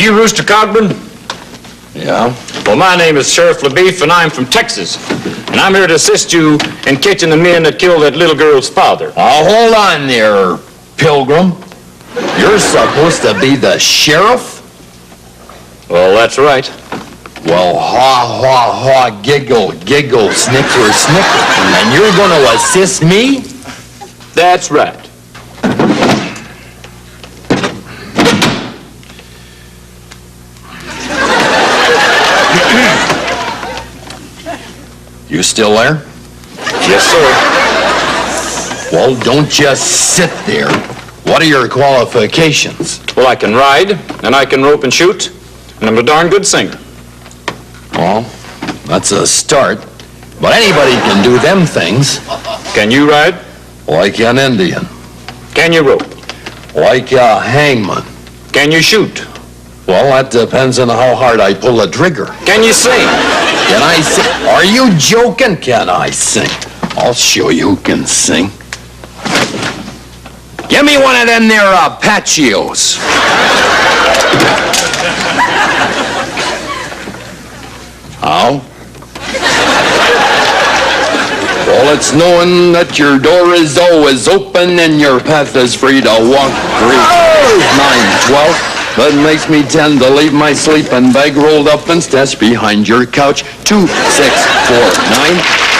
you Rooster Cogburn? Yeah? Well, my name is Sheriff LaBeef, and I'm from Texas. And I'm here to assist you in catching the men that killed that little girl's father. Hold on there, Pilgrim. You're supposed to be the sheriff? Well, that's right. Well, ha, giggle, giggle, snicker, snicker. And you're going to assist me? That's right. You still there? Yes, sir. Well, don't just sit there. What are your qualifications? Well, I can ride, and I can rope and shoot, and I'm a darn good singer. Well, that's a start. But anybody can do them things. Can you ride? Like an Indian. Can you rope? Like a hangman. Can you shoot? Well, that depends on how hard I pull the trigger. Can you sing? Can I sing? Are you joking? Can I sing? I'll show you who can sing. Give me one of them there Apacheos. How? Well, it's knowing that your door is always open and your path is free to walk through. 9, 12. That makes me tend to leave my sleeping bag rolled up and stashed behind your couch. 2, 6, 4, 9.